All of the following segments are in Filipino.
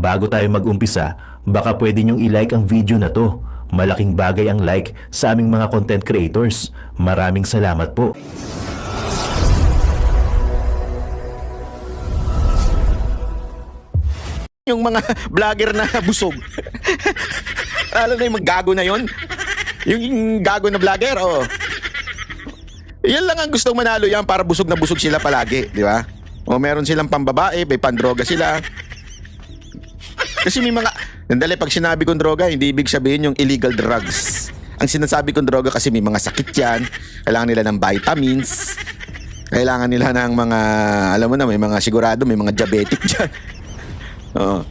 Bago tayo mag-umpisa, baka pwede nyong i-like ang video na to. Malaking bagay ang like sa aming mga content creators. Maraming salamat po. Yung mga vlogger na busog. Alam na yung gago na yon. Yung gago na vlogger, oh. Yan lang ang gustong manalo yan para busog na busog sila palagi, di ba? O meron silang pambabae, may pandroga sila. Kasi may mga, nandali, pag sinabi kong droga, hindi ibig sabihin yung illegal drugs. Ang sinasabi kong droga kasi may mga sakit yan, kailangan nila ng vitamins, kailangan nila ng mga, alam mo na, may mga sigurado, may mga diabetic dyan. Oo.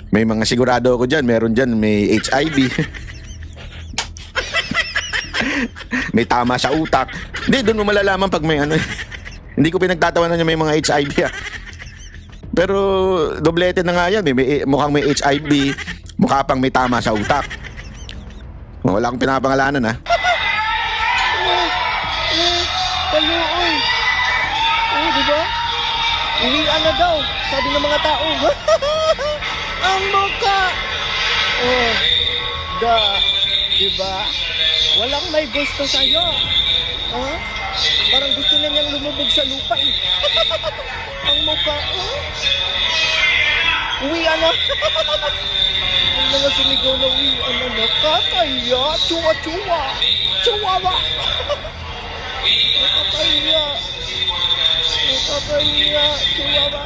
May mga sigurado ako dyan, meron dyan, may HIV. May tama sa utak. Hindi, doon mo malalaman pag may ano. Hindi ko pinagtatawanan niya may mga HIV. Pero doblete na nga yan. Mukhang may HIV, mukha pang may tama sa utak. Wala akong pinapangalanan, ha. Kayo, oy. Oh, diba? Uwian na daw, sabi ng mga tao. Ang mukha. Oh, diba? Walang may gusto sa'yo. Huh? Parang gusto na niyang lumubog sa lupa eh. Ang mukha. Uwian na. Ang mga sumigaw na uwian na nakakaya. Chua-chua. Chihuahua. Nakakaya. Nakakaya. Chihuahua.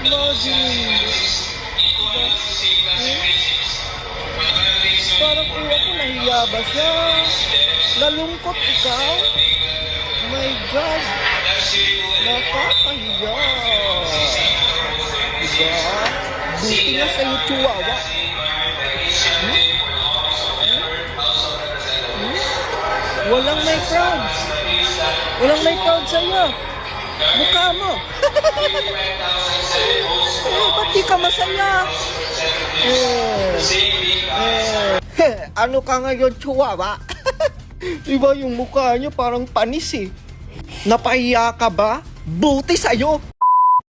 Imagine. Parang iwan ko, nahiya ba siya? Nalungkot ikaw? My God! Nakakahiya! Diba? Buti nga sa'yo, Chihuahua. Walang may crowd. Walang may crowd sa'yo. Mukha mo. Ba't di ka masaya? Ano ka ngayon, Chihuahua? Diba yung mukha niyo parang panis eh. Napahiya ka ba? Buti sa'yo!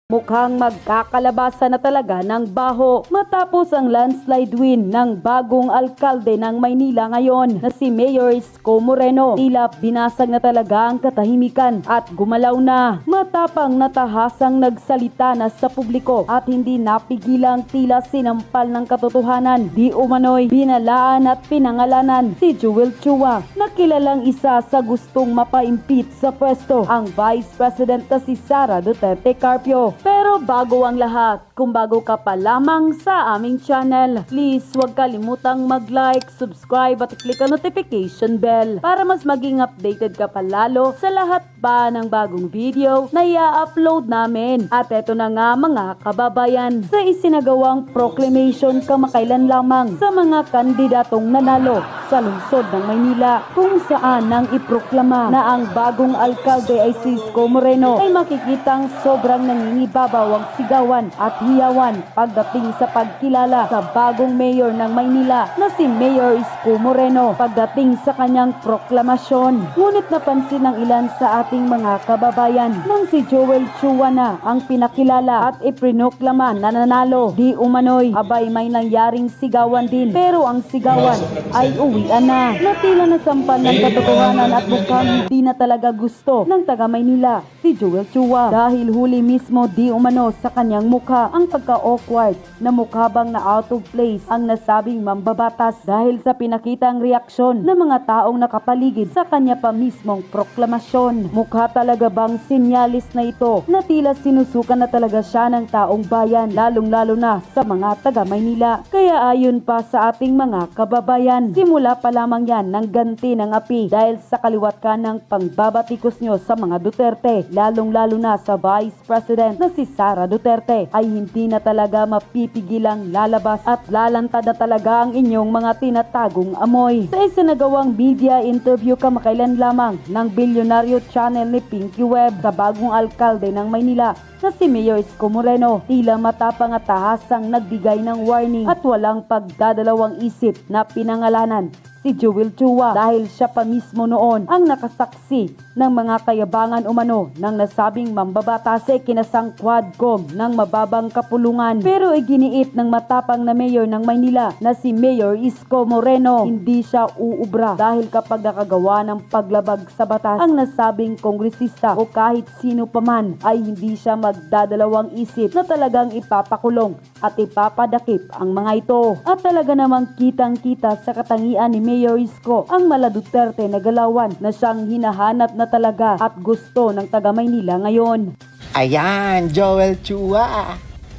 Mukhang magkakalabasa na talaga ng baho matapos ang landslide win ng bagong alkalde ng Maynila ngayon na si Mayor Isko Moreno. Tila binasag na talaga ang katahimikan at gumalaw na. Matapang natahasang nagsalita na sa publiko at hindi napigilang tila sinampal ng katotohanan. Di umano'y binalaan at pinangalanan si Joel Chua na kilalang isa sa gustong mapa-impeach sa pwesto ang Vice President na si Sara Duterte Carpio. Pero bago ang lahat, kung bago ka pa lamang sa aming channel, please huwag kalimutang mag-like, subscribe at click ang notification bell para mas maging updated ka pa lalo sa lahat pa ng bagong video na i-upload namin. At eto na nga mga kababayan, sa isinagawang proclamation kamakailan lamang sa mga kandidatong nanalo sa lungsod ng Maynila kung saan nang iproklama na ang bagong alkalde ay si Isko Moreno ay makikitang sobrang nangingibabaw ang sigawan at hiyawan pagdating sa pagkilala sa bagong mayor ng Maynila na si Mayor Isko Moreno pagdating sa kanyang proklamasyon. Ngunit napansin ng ilan sa ating mga kababayan nang si Joel Chua na ang pinakilala at iprinoklama na nanalo. Di umano'y abay may nangyaring sigawan din, pero ang sigawan ay uwian na. Natila na sampal ng katotohanan at mukhang hindi na talaga gusto ng taga Maynila si Joel Chua dahil huli mismo di umano sa kanyang mukha ang pagka-awkward na mukha bang na out of place ang nasabing mambabatas dahil sa pinakitang reaksyon ng mga taong nakapaligid sa kanya pa mismong proklamasyon. Mukha talaga bang sinyalis na ito na tila sinusukan na talaga siya ng taong bayan, lalong-lalo na sa mga taga Maynila. Kaya ayon pa sa ating mga kababayan, simula pa lamang yan ng ganti ng api dahil sa kaliwat ka ng pangbabatikos nyo sa mga Duterte, lalong-lalo na sa Vice President na si Sara Duterte, ay hindi na talaga mapipigilang lalabas at lalantad na talaga ang inyong mga tinatagong amoy. Sa isinagawang media interview kamakailan lamang ng bilyonaryo channel ni Pinky Web sa bagong alkalde ng Maynila na si Mayor Isko Moreno, tila matapang at tahasang nagbigay ng warning at walang pagdadalawang isip na pinangalanan si Joel Chua dahil siya pa mismo noon ang nakasaksi ng mga kayabangan umano ng nasabing mambabatas sa kinasang Quadcom ng mababang kapulungan. Pero iginiit ng matapang na mayor ng Maynila na si Mayor Isko Moreno, hindi siya uubra dahil kapag nakagawa ng paglabag sa batas ang nasabing kongresista o kahit sino paman ay hindi siya magdadalawang isip na talagang ipapakulong at ipapadakip ang mga ito. At talaga namang kitang-kita sa katangian ni Mayor Isko ang mala Duterte na galawan na siyang hinahanap na talaga at gusto ng taga Maynila ngayon. Ayan, Joel Chua.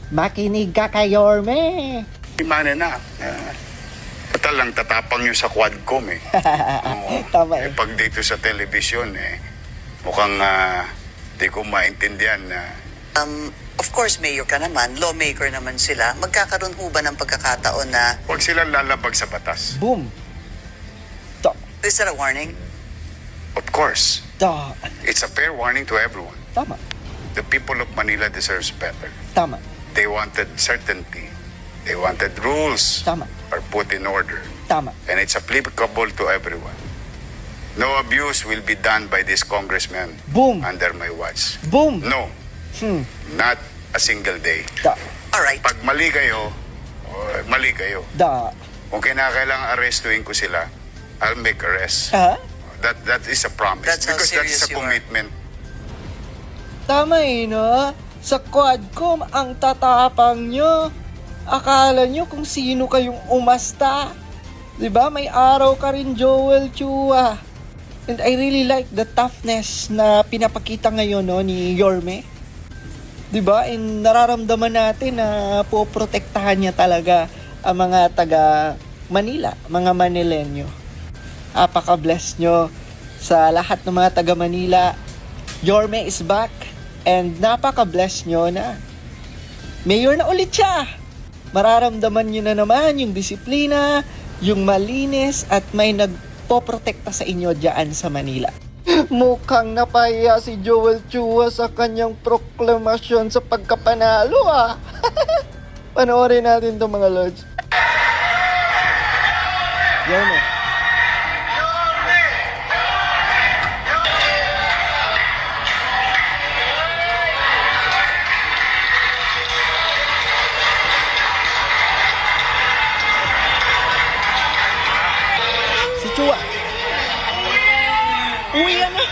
Makinig ka kay Yorme. Imana na. Lang tatapang nyo sa Quadcom eh. Oo. Tama Eh, pag dito sa television mukhang di ko maintindihan na Of course, mayor ka naman, lawmaker naman sila. Magkakaroon ho ba ng pagkakataon na, huwag silang lalabag sa batas. Boom. Da. is that a warning? Of course, Da. it's a fair warning to everyone. Tama. The people of Manila deserves better. Tama. They wanted certainty. They wanted rules Tama. are put in order. Tama. And it's applicable to everyone. No abuse will be done by this congressman Boom. under my watch. Boom. No, not a single day. Da. Alright. Pag mali kayo, mali kayo. Da. Kung kinakailangan arrestuin ko sila, I'll make arrest. Ha? That is a promise. That's how because that is serious a you are. commitment. Tama no? Sa Quadcom, ang tatapang nyo. Akala nyo kung sino kayong umasta. Diba? May araw ka rin, Joel Chua. And I really like the toughness na pinapakita ngayon no, ni Yorme. Diba? And nararamdaman natin na poprotektahan niya talaga ang mga taga Manila, mga Manilenyo. Apaka-bless nyo sa lahat ng mga taga Manila. Yorme is back and napaka-bless nyo na mayor na ulit siya. Mararamdaman nyo na naman yung disiplina, yung malinis at may nagpoprotekta sa inyo dyan sa Manila. Mukhang napahiya si Joel Chua sa kanyang proklamasyon sa pagkapanalo Panoorin natin to mga lords. Yan Si Chua. Uwi na.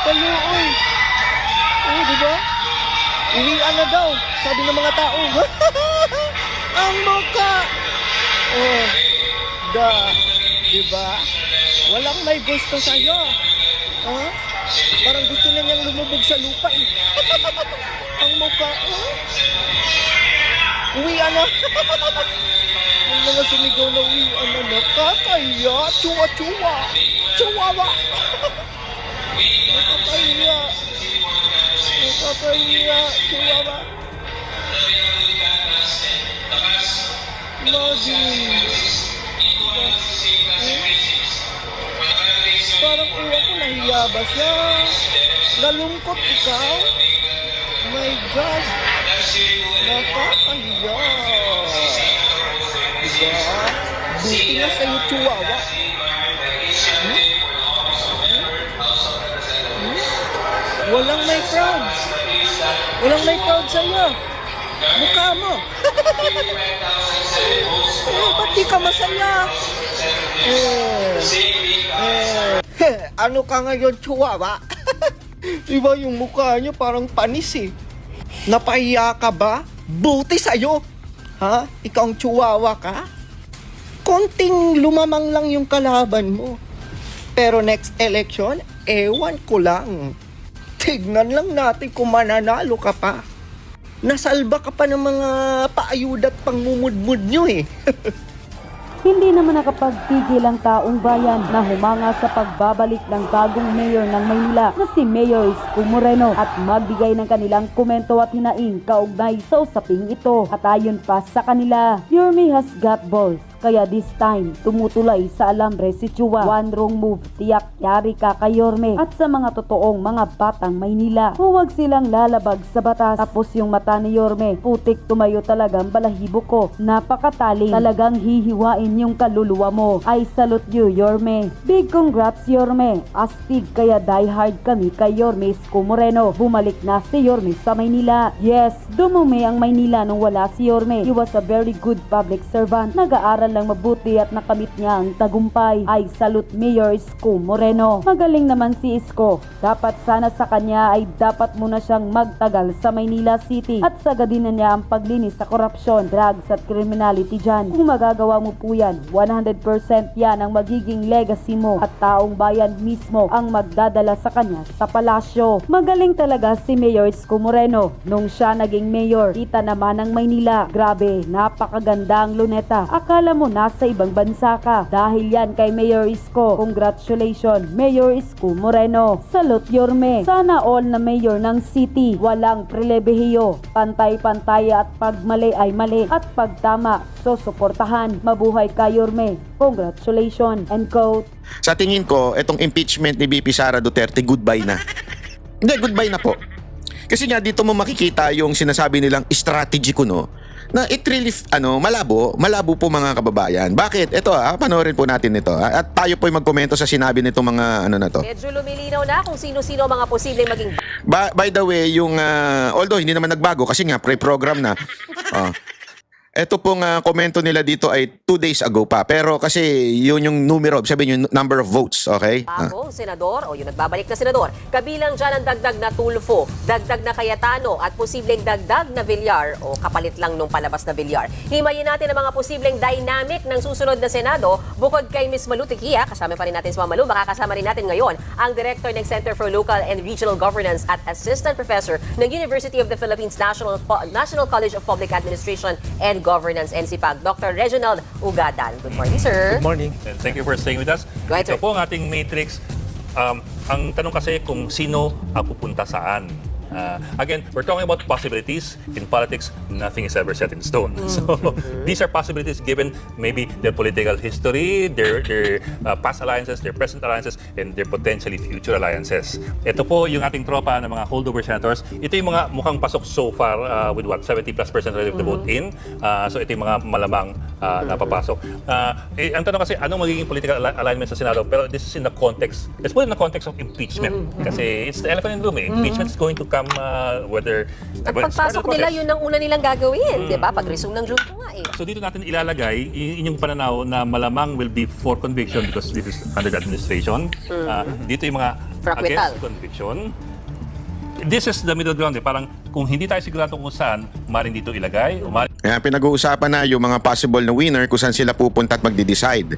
Kaluoy. Diba? Uwian na daw, sabi ng mga tao. Ang mukha. Diba? Walang may gusto sa'yo. Parang gusto na niyang lumubog sa lupa eh. Ang mukha. Uwian na. Yung mga sumigaw na uwian na nakakaya. Chua-chua. Chihuahua. Nakakaya. Nakakaya. Chihuahua. Imagine. Parang uwa ko, nahiya ba siya? Nalungkot ikaw? My God! Nakakahiya! Diba? Buti na sa'yo, Chihuahua. Walang may crowd. Walang may crowd sa'yo. Mukha mo. Ba't di ka masaya? Ano ka ngayon, Chihuahua? Diba yung mukha niyo parang panis eh. Napahiya ka ba? Buti sa'yo. Ha? Ikaw ang Chihuahua ka? Konting lumamang lang yung kalaban mo. Pero next election, ewan ko lang. Tignan lang natin kung mananalo ka pa. Nasalba ka pa ng mga paayuda at pangmumudmud nyo eh. Hindi naman nakapagtigil ang taong bayan na humanga sa pagbabalik ng bagong mayor ng Maynila na si Mayor Isko Moreno at magbigay ng kanilang komento at hinaing kaugnay sa usaping ito. At ayon pa sa kanila, Yorme has got balls Kaya this time, tumutulay sa alambre si Chua. One wrong move, tiyak yari ka kay Yorme. At sa mga totoong mga batang Maynila, huwag silang lalabag sa batas. Tapos yung mata ni Yorme, putik tumayo talagang balahibo ko. Napakataling, talagang hihiwain yung kaluluwa mo. I salute you, Yorme. Big congrats, Yorme. Astig kaya die hard kami kay Yorme Isko Moreno. Bumalik na si Yorme sa Maynila. Yes, dumumi ang Maynila nung wala si Yorme. He was a very good public servant. Nag-aaral lang mabuti at nakamit niya ang tagumpay. I salute Mayor Isko Moreno. Magaling naman si Isko. Dapat sana sa kanya ay dapat muna siyang magtagal sa Maynila City at sagadin na niya ang paglinis sa korupsyon, drugs at criminality dyan. Kung magagawa mo po yan, 100% yan ang magiging legacy mo at taong bayan mismo ang magdadala sa kanya sa palasyo. Magaling talaga si Mayor Isko Moreno. Nung siya naging mayor, kita naman ng Maynila. Grabe, napakaganda ang luneta. Akala mo nasa ibang bansa ka. Dahil yan kay Mayor Isko. Congratulations, Mayor Isko Moreno. Salute Yorme. Sana all na mayor ng city, walang prilebehiyo. Pantay-pantay at pag mali ay mali at pag tama, susuportahan. Mabuhay ka Yorme. Congratulations. End quote. Sa tingin ko, itong impeachment ni VP Sara Duterte, goodbye na. Hindi, goodbye na po. Kasi nga dito mo makikita yung sinasabi nilang strategy ko, no? Na it really, malabo po mga kababayan. Bakit? Ito panoorin po natin ito. At tayo po magkomento sa sinabi nitong mga na to. Medyo lumilinaw na kung sino-sino mga posibleng maging By the way, yung, although hindi naman nagbago kasi nga pre-program na. Ito pong komento nila dito ay 2 days ago pa. Pero kasi yun yung numero, sabihin yung number of votes, okay? bagong senador o yung nagbabalik na senador. Kabilang dyan ang dagdag na Tulfo, dagdag na Cayetano at posibleng dagdag na Villar o kapalit lang nung palabas na Villar. Himayin natin ang mga posibleng dynamic ng susunod na Senado bukod kay Ms. Malu Tequia. Kasama pa rin natin si Ma'am Malu. Makakasama rin natin ngayon ang Director ng Center for Local and Regional Governance at Assistant Professor ng University of the Philippines National College of Public Administration and Governance, NCPAG, Dr. Reginald Ugadan. Good morning, sir. Good morning. And thank you for staying with us. Go ahead, Ito sir. po ang ating matrix. Ang tanong kasi kung sino ang pupunta saan. Again, we're talking about possibilities. In politics, nothing is ever set in stone. So these are possibilities given maybe their political history, their past alliances, their present alliances, and their potentially future alliances. Ito po yung ating tropa ng mga holdover senators. Ito yung mga mukhang pasok so far with what, 70+% relative to vote in. So ito yung mga malamang napapasok. Ang tanong kasi, anong magiging political alignment sa Senado? Pero this is in the context, let's put it in the context of impeachment. Kasi it's the elephant in the room. Impeachment is going to come whether... At pagpasok nila, yun ang una nilang gagawin. Di ba? Pag-resume ng June nga eh. So dito natin ilalagay inyong pananaw na malamang will be for conviction because this is under the administration. Dito yung mga against conviction. This is the middle ground. Parang kung hindi tayo sigurado kung saan, maaaring dito ilagay. Kaya pinag-uusapan na yung mga possible na winner kung saan sila pupunta at magde-decide.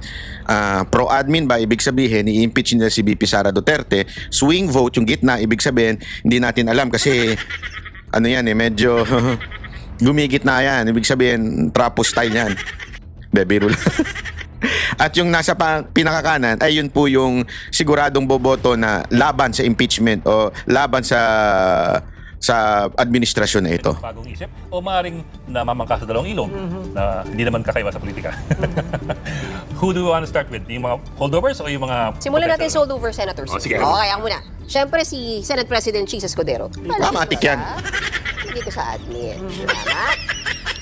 Pro-admin ba, ibig sabihin, i-impeach nila si VP Sara Duterte. Swing vote, yung gitna, ibig sabihin, hindi natin alam kasi medyo gumigit na yan. Ibig sabihin, trapo style yan. Bebiro lang. At yung nasa pinakakanan ay yun po yung siguradong boboto na laban sa impeachment o laban sa administrasyon na ito. Bagong isip o maaaring namamangka sa dalawang ilong na hindi naman kakaiba sa politika. Who do you want to start with? Yung mga holdovers o yung mga... Simulan natin sa holdover senators. Sige. Okay, ako muna. Siyempre si Senate President Chis Escudero. Matik yan. Hindi ko sa admin. Tama?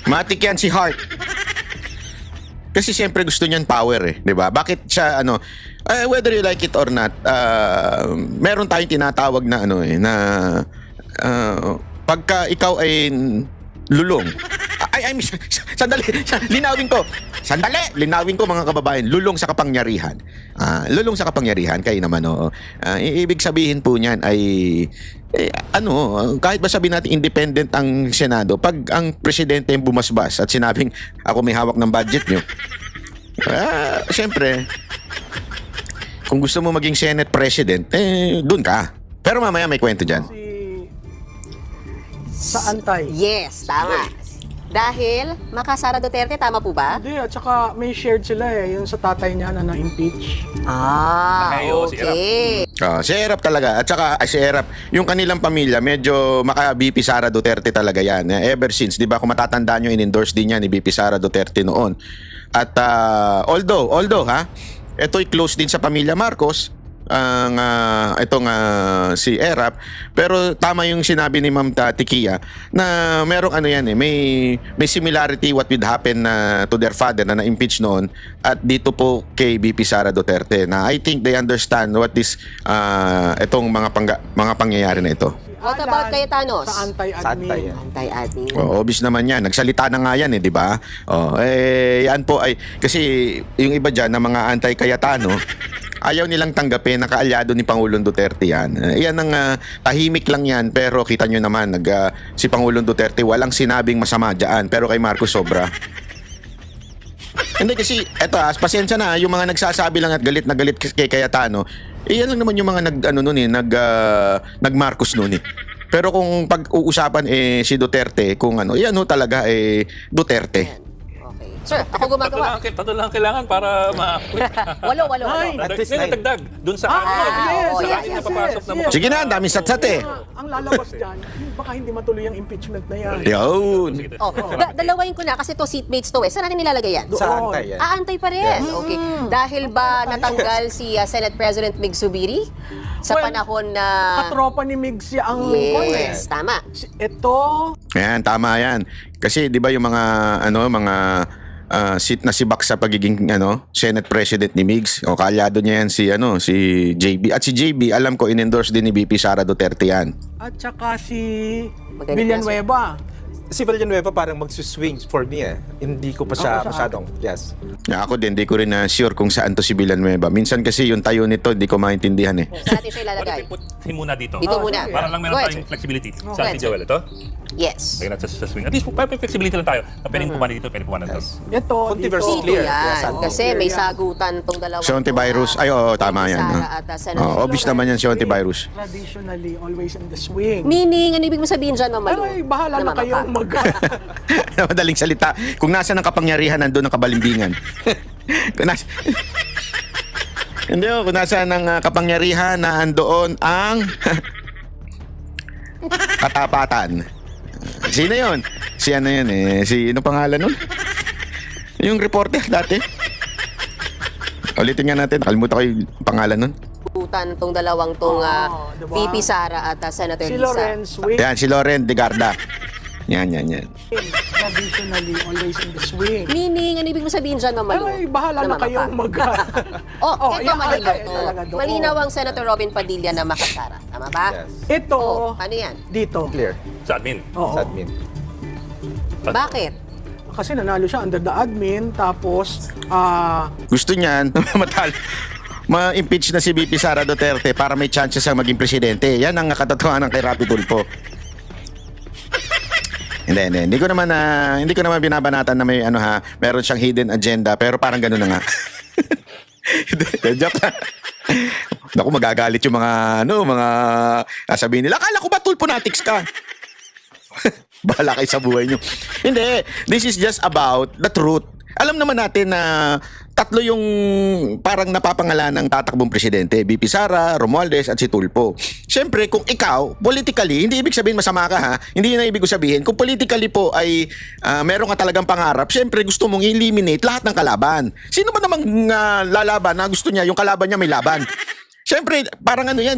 Matik yan si Hart. Kasi siyempre gusto niyan power di ba? Bakit siya whether you like it or not, meron tayong tinatawag na pagka ikaw ay lulong. Sandali, linawin ko mga kababayan, lulong sa kapangyarihan. Lulong sa kapangyarihan, kayo naman ibig sabihin po niyan ay kahit ba sabihin natin independent ang Senado, pag ang presidente yung bumasbas at sinabing ako may hawak ng budget nyo, siyempre kung gusto mo maging Senate President, dun ka. Pero mamaya may kwento dyan. Sa antay. Yes, tama. Dahil makasara Duterte, tama po ba? Hindi, at saka may shared sila yung sa tatay niya na na-impeach. Ayo, si Okay. Si Erap talaga. At saka si Erap, yung kanilang pamilya, medyo maka-BP Sara Duterte talaga yan. Ever since, di ba, kung matatandaan nyo, in-endorse din yan ni BP Sara Duterte noon. At although ha, ito'y close din sa pamilya Marcos, ang si Erap, pero tama yung sinabi ni Ma'am Tikia na merong ano yan may similarity what would happen to their father na na-impeach noon at dito po kay BP Sara Duterte, na I think they understand what is itong mga pangyayari na ito. What about Cayetanos? Sa anti-admin. Anti-admin. Obvious naman yan. Nagsalita na nga yan di ba? Yan po ay, kasi yung iba dyan na mga anti-Cayetano, ayaw nilang tanggapin na kaalyado ni Pangulong Duterte yan. Yan ang tahimik lang yan, pero kita nyo naman, si Pangulong Duterte walang sinabing masama dyan, pero kay Marcos sobra. Hindi kasi, eto pasensya na, yung mga nagsasabi lang at galit na galit kay Cayetano, yan lang naman yung mga nag-Marcos noon eh. Pero kung pag-uusapan si Duterte, kung yan talaga Okay. Duterte. Sir, ako gumagawa. Tatlo lang kailangan para ma-quit. Walo. Dagdag dun sa yes. napapasok na mo. Sige na, dami satsat eh. Ang lalabas dyan, baka hindi matuloy ang impeachment na yan. Yun. Dalawain ko na kasi to seatmates to eh. Saan natin nilalagay yan? Sa antay yan. Antay pa rin. Okay. Dahil ba natanggal si Senate President Mig Zubiri sa panahon na... Katropa ni Migs ang... Yes, tama. Ito... Ayan, tama yan. Kasi di ba yung mga seat na sibak sa pagiging Senate President ni Migs, o kaalyado niya yan si JB. At si JB, alam ko in-endorse din ni BP Sara Duterte yan. At saka si Magaling Villanueva. Si Villanueva parang magsuswing for me eh. Hindi ko pa siya masyadong, yes. Ako din, di ko rin sure kung saan to si Villanueva. Minsan kasi yung tayo nito, di ko maintindihan eh. Saan natin siya ilalagay? Put him muna dito. Dito muna. Para lang Go meron ahead, tayong sir. flexibility. Go Saan ahead, si Joel ito? Yes. Lagyan natin sa swing. At least may flexibility lang tayo. Na pwedeng pumana dito, pwedeng pumana dito. Ito, Controversy dito. clear. Yan. Yes, Kasi may sagutan tong dalawa. Si Ontivirus, ay oo, tama yan. Sara at Senator. Obvious naman yan si Ontivirus. Traditionally, always in the swing. Meaning, ano ibig mo sabihin dyan, Ma'am Malu? Ay, bahala na kayong Madaling salita. Kung nasa ng kapangyarihan, nandun ang kabalimbingan. Hindi kung nasa ng kapangyarihan, nandoon ang katapatan. Sino yun? Si ano yun eh? Si ano pangalan nun? Yung reporter dati. Ulitin nga natin. Nakalimutan ko yung pangalan nun. Sagutan tong dalawang tong diba? VP Sara at Senator Si Lisa. Lawrence Wing. Yan, si Loren de Garda. Yan. Traditionally, always in the swing. Meaning, ano ibig mo sabihin dyan, Ma'am Malu? Ay, bahala na kayong Ito malinaw to. talaga doon. Malinaw ang Senator Robin Padilla na makasara. Tama ba? Yes. Ito, Ano yan? dito. Clear. Sa admin. Oo. Sa admin. Bakit? Kasi nanalo siya under the admin, tapos, Gusto niyan matalo. Ma-impeach na si BP Sara Duterte para may chances siyang maging presidente. Yan ang katotohanan kay Rapi Tulfo. Hindi ko naman binabanatan na may meron siyang hidden agenda, pero parang gano'n na nga. Joke lang. Naku, magagalit yung mga sabihin nila, akala ko ba Tulfonatics ka? Bahala kayo sa buhay nyo. Hindi, this is just about the truth. Alam naman natin na tatlo yung parang napapangalan ng tatakbong presidente, BP Sara, Romualdez at si Tulfo. Siyempre, kung ikaw, politically, hindi ibig sabihin masama ka ha, hindi yun ang ibig sabihin. Kung politically po ay meron ka talagang pangarap, siyempre gusto mong eliminate lahat ng kalaban. Sino ba namang lalaban na gusto niya, yung kalaban niya may laban? Siyempre, parang yan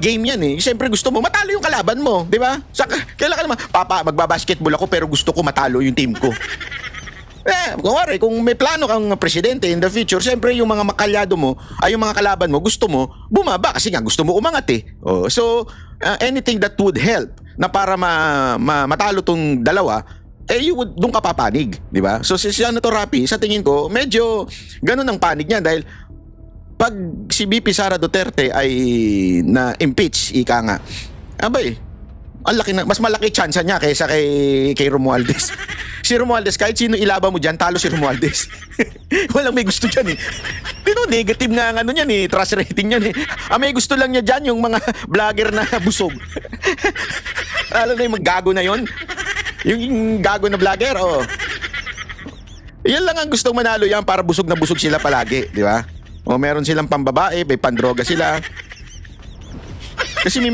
game yan eh. Siyempre gusto mo, matalo yung kalaban mo, di ba? Kailan ka naman, Papa, magbabasketball ako pero gusto ko matalo yung team ko. Kung may plano kang presidente in the future, siyempre yung mga makalyado mo, ay yung mga kalaban mo, gusto mo bumaba kasi nga gusto mo umangat eh. So, anything that would help na para matalo tong dalawa, doon ka papanig, di ba? So, si Senator Rapi, sa tingin ko, medyo ganun ang panig niya dahil pag si BP Sara Duterte ay na-impeach, ika nga, mas malaki chance niya kaysa kay Romualdez. Si Romualdez, kahit sino ilaban mo dyan, talo si Romualdez. Walang may gusto dyan eh. Negative nga ang yan eh, trust rating yan eh. May gusto lang niya dyan yung mga vlogger na busog. Alam na yung gago na yon, yung gago na vlogger, yan lang ang gustong manalo yan para busog na busog sila palagi, di ba? Meron silang pambabae, may pandroga sila. Kasi may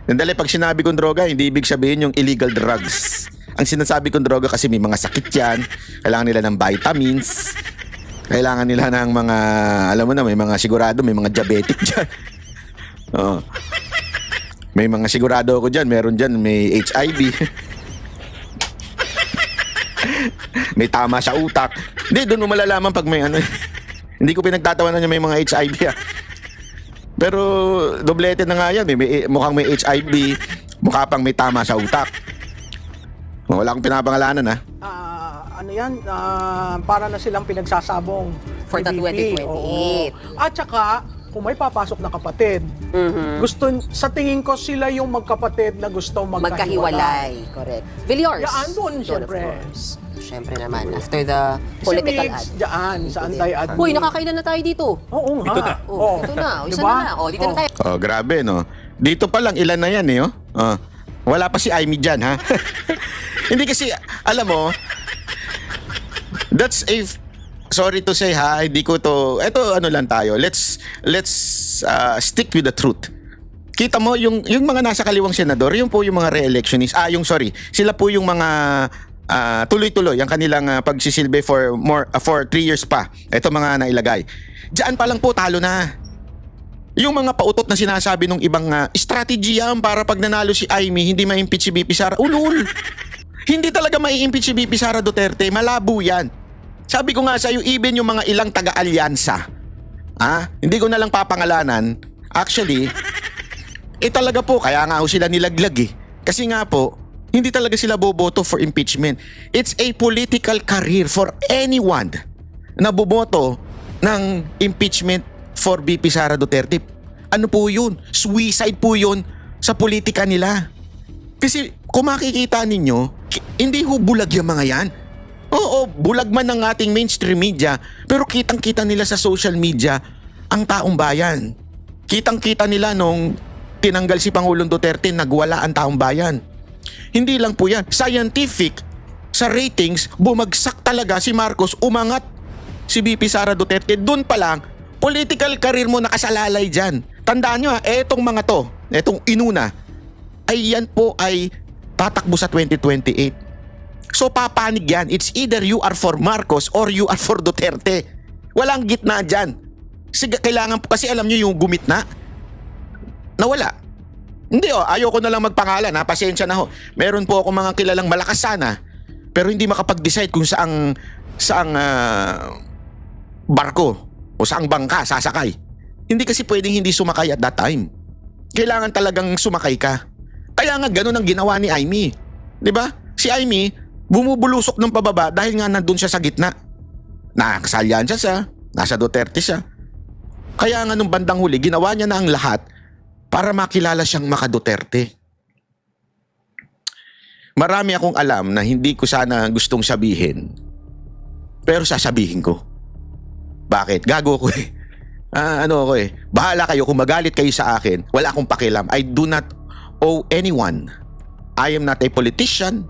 nandali, pag sinabi kong droga, hindi ibig sabihin yung illegal drugs. Ang sinasabi kong droga kasi may mga sakit yan, kailangan nila ng vitamins, Kailangan nila ng mga, alam mo na, may mga sigurado, may mga diabetic dyan. Oo. May mga sigurado ako dyan, meron dyan, may HIV. May tama sa utak. Hindi, doon mo malalaman pag may ano. Hindi ko pinagtatawanan niya may mga HIV Pero doblete na nga yan. Mukhang may HIV, mukha pang may tama sa utak. Wala akong pinapangalanan ha. Ano yan, para na silang pinagsasabong For the PBB. 2028. Oo. At saka, kung may papasok na kapatid, sa tingin ko sila yung magkapatid na gusto magkahiwalay. Correct. Villars. Yan, doon, of syempre. course. Syempre naman, after the Si political Migs, ad. dyan, sa anti-ad. Uy, nakakailan na tayo dito. Oo nga. Ito na. Oh, ito na. O, isa Diba? na. O, dito na tayo. Oh, grabe no. Dito pa lang ilan na yan eh. Oh. Oh. Wala pa si Amy dyan ha. Hindi kasi, alam mo, that's a, sorry to say ha, hindi ko to, eto ano lang tayo, let's stick with the truth. Kita mo, yung mga nasa kaliwang senador, yung po yung mga re-electionist, sila po yung mga tuloy-tuloy ang kanilang pagsisilbi for 3 years pa. Ito mga nailagay. Diyan pa lang po talo na. Yung mga pautot na sinasabi ng ibang strategy yan para pag nanalo si Amy, hindi ma-impeach si BP Sara. Ulul! Hindi talaga mai-impeach si BP Sara Duterte. Malabo yan. Sabi ko nga sa iyo, even yung mga ilang taga-alyansa, hindi ko na lang papangalanan. Actually, talaga po, kaya nga ho sila nilaglag eh. Kasi nga po, hindi talaga sila boboto for impeachment. It's a political career for anyone na boboto ng impeachment for BP Sara Duterte. Ano po yun? Suicide po yun sa politika nila. Kasi kung makikita ninyo, hindi ho bulag yung mga yan. Oo, bulag man ng ating mainstream media, pero kitang-kita nila sa social media ang taong bayan. Kitang-kita nila nung tinanggal si Pangulong Duterte, nagwala ang taong bayan. Hindi lang po yan. Scientific, sa ratings, bumagsak talaga si Marcos, umangat si BP Sara Duterte. Doon pa lang, political career mo nakasalalay dyan. Tandaan nyo etong mga to, etong inuna, ay yan po ay tatakbo sa 2028. So papanig yan. It's either you are for Marcos or you are for Duterte. Walang gitna dyan. Kailangan po, kasi alam nyo yung gumitna, nawala. Hindi ayoko na lang magpangalan pasensya na ho. Meron po ako mga kilalang malakas sana, pero hindi makapag-decide kung saang barko o saang bangka sasakay. Hindi kasi pwedeng hindi sumakay at that time. Kailangan talagang sumakay ka. Kaya nga ganun ang ginawa ni Amy. 'Di ba? Si Amy bumubulusok ng pababa dahil nga nandun siya sa gitna. Nakasalyan siya, nasa Duterte siya. Kaya nga nung bandang huli, ginawa niya na ang lahat para makilala siyang maka-Duterte. Marami akong alam na hindi ko sana gustong sabihin, pero sasabihin ko. Bakit? Gago ko eh. Bahala kayo kung magalit kayo sa akin. Wala akong pakialam. I do not owe anyone. I am not a politician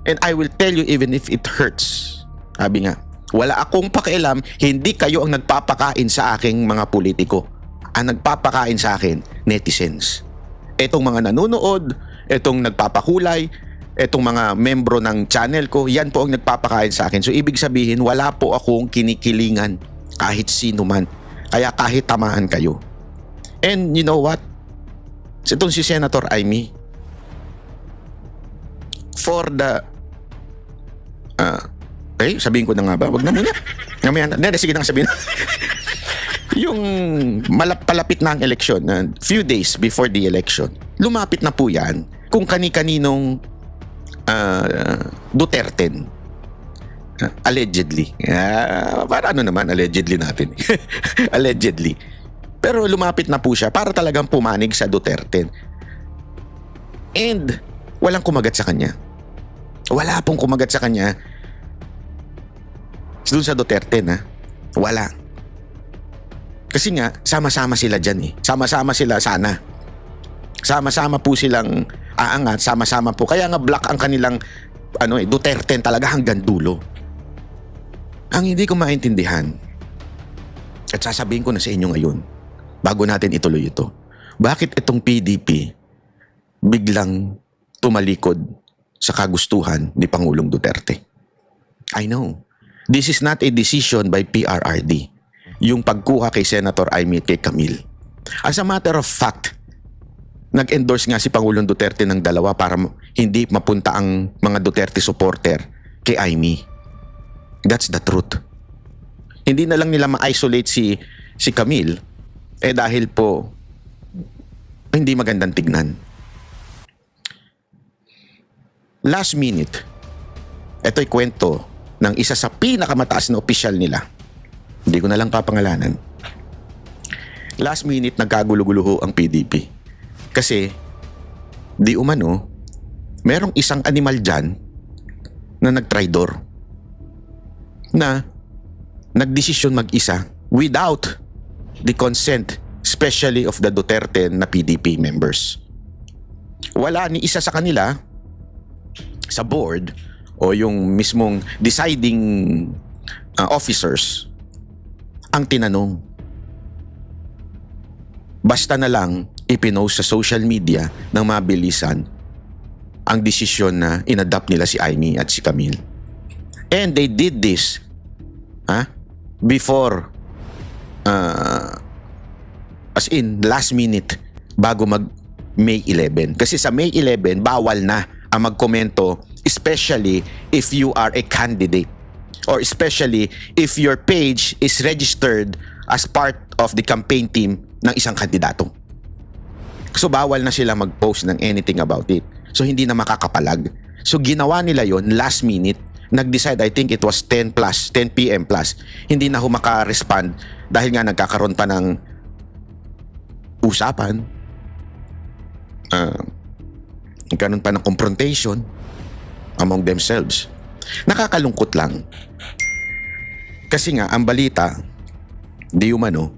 and I will tell you even if it hurts. Sabi nga, wala akong pakialam, hindi kayo ang nagpapakain sa aking mga politiko. Ang nagpapakain sa akin, netizens. Etong mga nanonood, etong nagpapakulay, etong mga membro ng channel ko, yan po ang nagpapakain sa akin. So ibig sabihin, wala po akong kinikilingan kahit sino man. Kaya kahit tamaan kayo. And you know what? Itong si Senator Amy, for the sabihin ko na nga ba? Wag na muna. Sige na sabihin. Yung palapit na ang eleksyon, few days before the election, lumapit na po yan kung kani-kaninong Duterte. Allegedly. Para ano naman, allegedly natin. Allegedly. Pero lumapit na po siya para talagang pumanig sa Duterte. And walang kumagat sa kanya. Wala pong kumagat sa kanya doon sa Duterte na. Wala. Kasi nga, sama-sama sila dyan eh. Sama-sama sila sana. Sama-sama po silang aangat, sama-sama po. Kaya nga black ang kanilang Duterte talaga hanggang dulo. Ang hindi ko maintindihan, at sasabihin ko na sa inyo ngayon, bago natin ituloy ito, bakit itong PDP biglang tumalikod sa kagustuhan ni Pangulong Duterte? I know. This is not a decision by PRRD. Yung pagkuha kay Senator Amy at kay Camille. As a matter of fact, nag-endorse nga si Pangulong Duterte ng dalawa para hindi mapunta ang mga Duterte supporter kay Amy. That's the truth. Hindi na lang nila ma-isolate si Camille dahil po hindi magandang tignan. Last minute, ito'y kwento ng isa sa pinakamataas na opisyal nila. Hindi ko na lang papangalanan. Last minute, nagkagulo-gulo ang PDP. Kasi, di umano, merong isang animal dyan na nagtraidor. Na nagdesisyon mag-isa without the consent, especially of the Duterte na PDP members. Wala ni isa sa kanila sa board o yung mismong deciding officers ang tinanong. Basta na lang ipinost sa social media ng mabilisan ang desisyon na inadapt nila si Amy at si Camille. And they did this before as in last minute bago mag May 11. Kasi sa May 11 bawal na ang magkomento, especially if you are a candidate or especially if your page is registered as part of the campaign team ng isang kandidato. So bawal na sila mag-post ng anything about it. So hindi na makakapalag. So ginawa nila yon last minute. Nag-decide, I think it was 10 p.m. plus. Hindi na maka-respond dahil nga nagkakaroon pa ng usapan. Nagkaroon pa ng confrontation among themselves. Nakakalungkot lang. Kasi nga, ang balita, di umano,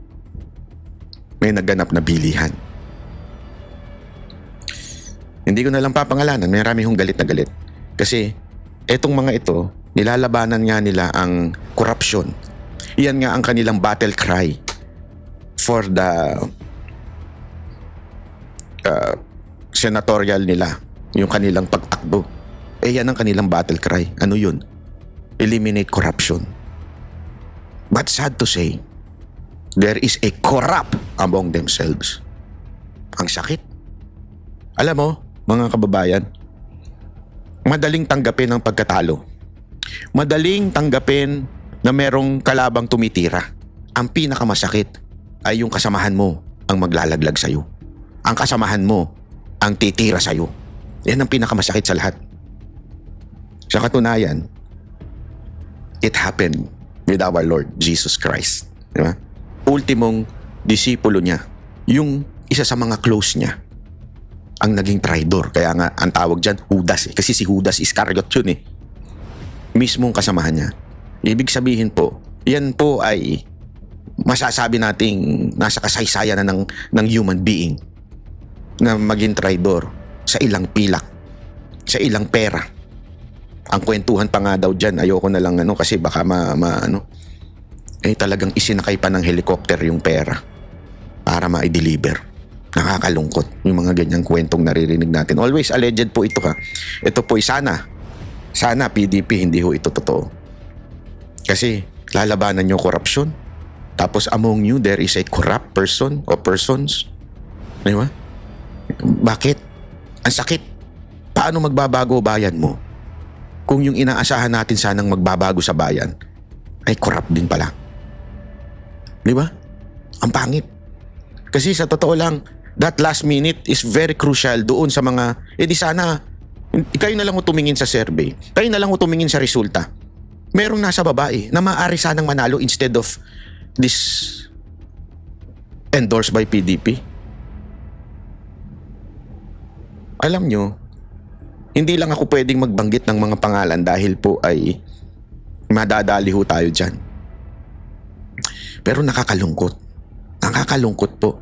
may naganap na bilihan. Hindi ko na lang papangalanan, may marami hong galit na galit. Kasi, etong mga ito, nilalabanan nga nila ang korupsyon. Iyan nga ang kanilang battle cry for the senatorial nila, yung kanilang pagtakbo. Yan ang kanilang battle cry. Ano yun? Eliminate corruption. But sad to say, there is a corrupt among themselves. Ang sakit. Alam mo, mga kababayan, madaling tanggapin ang pagkatalo. Madaling tanggapin na merong kalabang tumitira. Ang pinakamasakit ay yung kasamahan mo ang maglalaglag sa'yo. Ang kasamahan mo ang titira sa'yo. Yan ang pinakamasakit sa lahat. Sa katunayan, it happened with our Lord Jesus Christ. Diba? Ultimong disipulo niya, yung isa sa mga close niya, ang naging traidor. Kaya nga, ang tawag dyan, Judas. Kasi si Judas Iscariot yun eh. Mismong kasamahan niya. Ibig sabihin po, yan po ay masasabi nating nasa kasaysayan na ng human being na maging traidor sa ilang pilak, sa ilang pera. Ang kwentuhan pa nga daw dyan, ayoko na lang kasi baka talagang isinakay pa ng helicopter yung pera para ma-deliver. Nakakalungkot yung mga ganyang kwentong naririnig natin. Always alleged po ito Ito po sana PDP hindi ho ito totoo. Kasi lalabanan nyo korupsyon. Tapos among you there is a corrupt person or persons. Di ba? Bakit? Ang sakit. Paano magbabago bayan mo kung yung inaasahan natin sanang magbabago sa bayan ay corrupt din pala? Di ba? Ang pangit. Kasi sa totoo lang, that last minute is very crucial doon sa mga, di sana, kayo na lang tumingin sa survey. Kayo na lang tumingin sa resulta. Merong nasa babae na maaari sanang manalo instead of this endorsed by PDP. Alam nyo, hindi lang ako pwedeng magbanggit ng mga pangalan dahil po ay madadali ho tayo dyan. Pero nakakalungkot. Nakakalungkot po.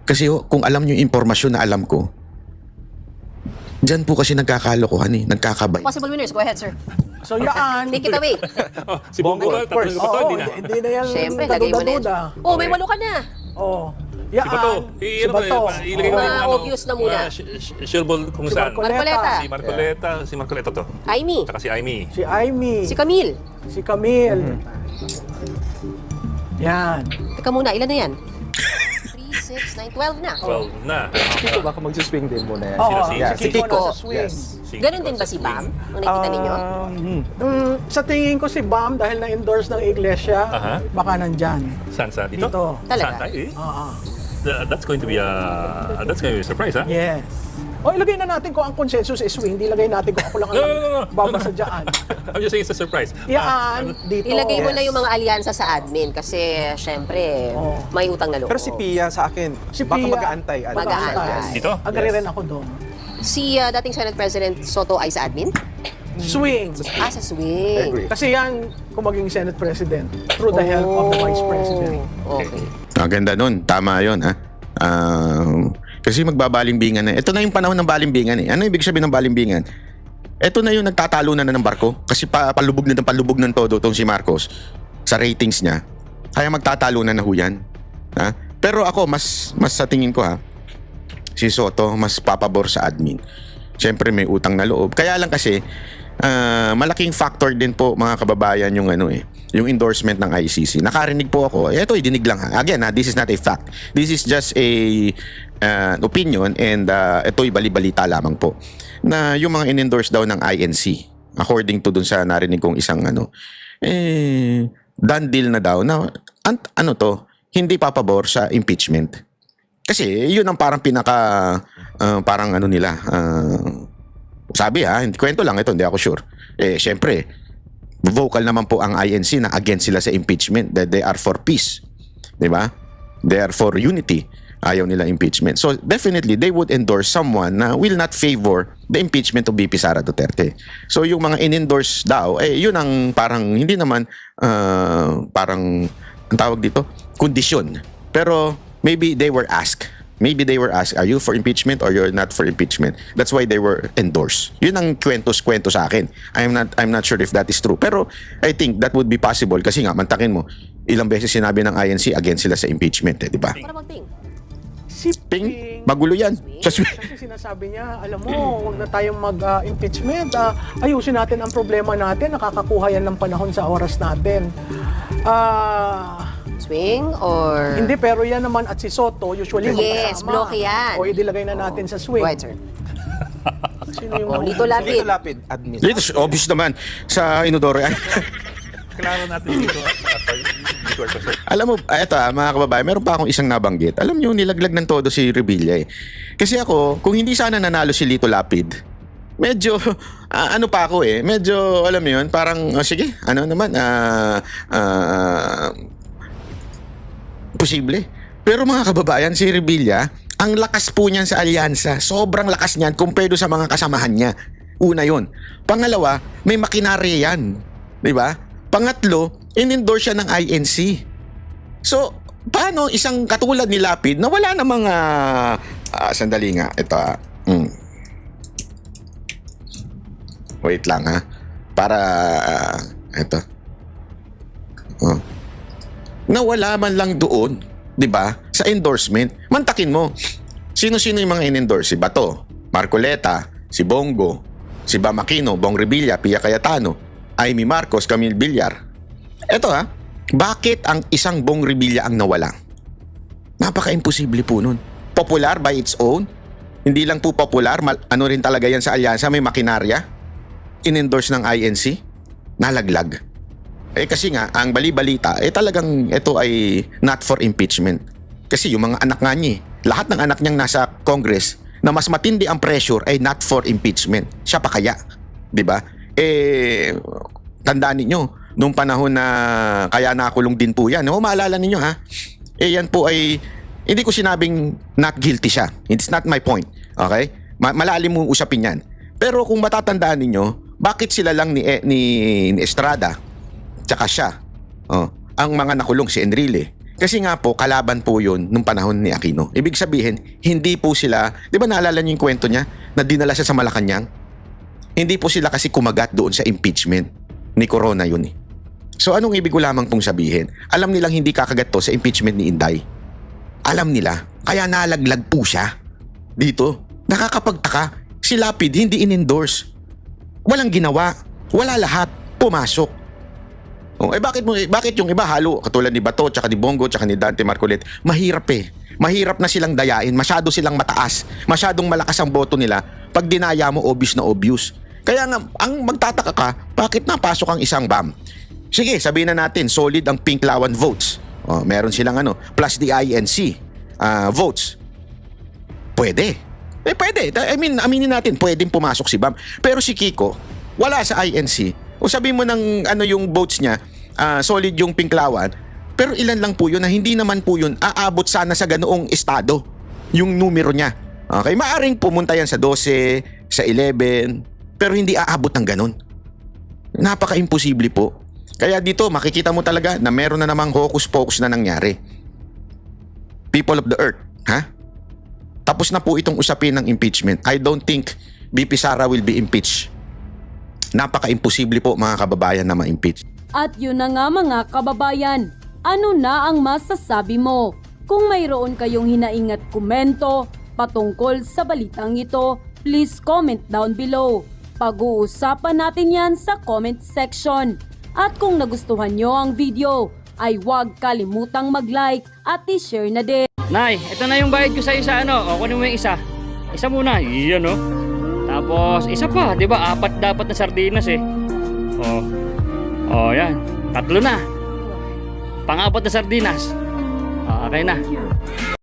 Kasi kung alam nyo yung impormasyon na alam ko, dyan po kasi nagkakalokohan nagkakabay. Possible winners, go ahead, sir. So yan. Take it away. Si Bongo, Of course. tatanungin ko to, Oo, hindi na. hindi na yan Siyempre, lagay mo na yan. kaduda-duda. Oh, may walo ka na. Oo. Si Bato. Si Bato. Ilagay mo Mga yung obvious na muna. Sureball kung saan. Marcoleta. Si Marcoleta to. Aimee. Tsaka si Aimee. Si Aimee. Si Camille. Si Camille. Yan. Teka muna, ilan na yan? 3, 6, 9, 12 na. 12 na. Kiko baka mag-swing din muna yan. Oo, si si Kiko Kiko. nasa swing. Ganon din ba si Bam? Ang nakikita ninyo? Sa tingin ko si Bam, dahil na-endorse ng iglesia, Aha. baka nandyan. Saan? Dito? Dito. Talaga? Saan? Eh? Oo. That's going to be a surprise, ha? Yes. O ilagay na natin kung ang consensus is swing, hindi ilagay natin kung ako lang ang babasa dyan. I'm just saying it's a surprise. Yan, dito. Ilagay mo na yung mga alyansa sa admin kasi syempre may utang na loob. Pero si Pia sa akin, Si baka Pia, mag-aantay. Mag-aantay. Dito? Agree rin ako doon. Si dating Senate President Soto ay sa admin? Swing. Sa swing. Agree. Kasi yan, kung maging Senate President, through the help of the Vice President. Okay. Ang ganda nun. Tama yun, ha? Kasi magbabalimbingan na. Ito na yung panahon ng balimbingan eh. Ano ibig sabihin ng balimbingan? Ito na yung nagtatalunan na ng barko. Kasi palubog ng todo itong si Marcos sa ratings niya. Kaya magtatalunan na ho yan. Ha? Pero ako, mas sa tingin ko ha, si Soto mas papabor sa admin. Siyempre may utang na loob. Kaya lang kasi, malaking factor din po mga kababayan yung yung endorsement ng ICC. Nakarinig po ako. Ito dinig lang ha. Again, this is not a fact. This is just an opinion and ito'y bali-balita lamang po. Na yung mga in-endorse daw ng INC, according to dun sa narinig kong isang done deal na daw na hindi papabor sa impeachment. Kasi yun ang parang parang nila. Sabi kwento lang ito, hindi ako sure. Syempre, vocal naman po ang INC na against sila sa impeachment, that they are for peace. Diba? They are for unity. Ayaw nila impeachment. So definitely, they would endorse someone na will not favor the impeachment of VP Sara Duterte. So yung mga in-endorse daw, yun ang parang, hindi naman, parang, ang tawag dito, kondisyon. Pero maybe they were asked, are you for impeachment or you're not for impeachment? That's why they were endorsed. Yun ang kwento sa akin. I'm not sure if that is true. Pero I think that would be possible kasi nga, mantakin mo, ilang beses sinabi ng INC against sila sa impeachment, di ba? Para magting. Si Ping, magulo yan. Kasi sinasabi niya, alam mo, huwag na tayong mag-impeachment. Ayusin natin ang problema natin. Nakakakuha yan ng panahon sa oras natin. Swing or... Hindi, pero yan naman at si Soto, usually Yes, magkasama. bloke yan. O idilagay na natin sa swing. Right, sir. Sino yung Lito Lapid. Lito Lapid, admin. Dito, obvious naman sa Inodoro. Klaro natin dito. Alam mo, eto mga kababayan, meron pa akong isang nabanggit. Alam nyo, nilaglag ng todo si Revilla eh. Kasi ako, kung hindi sana nanalo si Lito Lapid, medyo, pa ako eh. Medyo, alam mo yun, parang, sige, posible. Pero mga kababayan, si Revilla, ang lakas po niyan sa alyansa. Sobrang lakas niyan compared sa mga kasamahan niya. Una yun. Pangalawa, may makinarya yan. Diba? Pangatlo, in-endorse siya ng INC. So, paano isang katulad ni Lapid na wala na mga... sandali nga. Ito wait lang ha. Para... ito. Na wala man lang doon, di ba? Sa endorsement. Mantakin mo. Sino-sino yung mga in-endorse? Si Bato, Marcoleta, si Bongo, si Bam Aquino, Bong Revilla, Pia Cayetano, Aimee Marcos, Camille Villar. Eto bakit ang isang Bong Revilla ang nawala? Napaka-imposible po nun. Popular by its own. Hindi lang po popular, rin talaga yan sa alyansa, may makinarya. In-endorse ng INC. Nalaglag. Kasi nga, ang bali-balita, talagang ito ay not for impeachment. Kasi yung mga anak nga niya, lahat ng anak niyang nasa Congress, na mas matindi ang pressure ay not for impeachment. Siya pa kaya. Diba? Tandaan ninyo, nung panahon na kaya nakulong din po yan. Maalala ninyo yan po ay, hindi ko sinabing not guilty siya. It's not my point. Okay? Malalim mong usapin yan. Pero kung matatandaan ninyo, bakit sila lang ni Estrada, tsaka siya, ang mga nakulong si Enrile? Kasi nga po, kalaban po yun nung panahon ni Aquino. Ibig sabihin, hindi po sila, di ba naalala niyo yung kwento niya, na dinala siya sa Malacanang? Hindi po sila kasi kumagat doon sa impeachment ni Corona yun eh. So anong ibig ko lamang pong sabihin? Alam nilang hindi kakagat to sa impeachment ni Inday. alam nila, kaya nalaglag po siya. Dito, nakakapagtaka, si Lapid hindi in-endorse. Walang ginawa, wala lahat, pumasok. Bakit yung iba halo, katulad ni Bato, tsaka ni Bongo, tsaka ni Dante Marcoleta, mahirap eh. Mahirap na silang dayain, masyado silang mataas, masyadong malakas ang boto nila. Pag dinaya mo, obvious na obvious. Kaya nga, ang magtataka ka, bakit napasok ang isang BAM? Sige, sabihin na natin, solid ang Pinklawan votes. Meron silang plus the INC votes. Pwede. Pwede. I mean, aminin natin, pwedeng pumasok si BAM. Pero si Kiko, wala sa INC. O sabihin mo ng yung votes niya, solid yung Pinklawan, pero ilan lang po yun na hindi naman po yun aabot sana sa ganoong estado yung numero niya. Okay, maaring pumunta yan sa 12, sa 11, pero hindi aabot ng ganon. Napaka-imposible po. Kaya dito makikita mo talaga na meron na namang hocus-pocus na nangyari. People of the earth, ha? Tapos na po itong usapin ng impeachment. I don't think BP Sara will be impeached. Napaka-imposible po mga kababayan na ma-impeach. At yun na nga mga kababayan, ano na ang masasabi mo? Kung mayroon kayong hinaingat komento patungkol sa balitang ito, please comment down below. Pag-uusapan natin yan sa comment section. At kung nagustuhan nyo ang video, ay huwag kalimutang mag-like at i-share na din. Nay, ito na yung bayad ko sa isa, O, kunin mo yung isa. Isa muna, iyan, Tapos, isa pa, di ba? 4 dapat na sardinas, yan. 3 na. Pang-4 na sardinas. Okay na.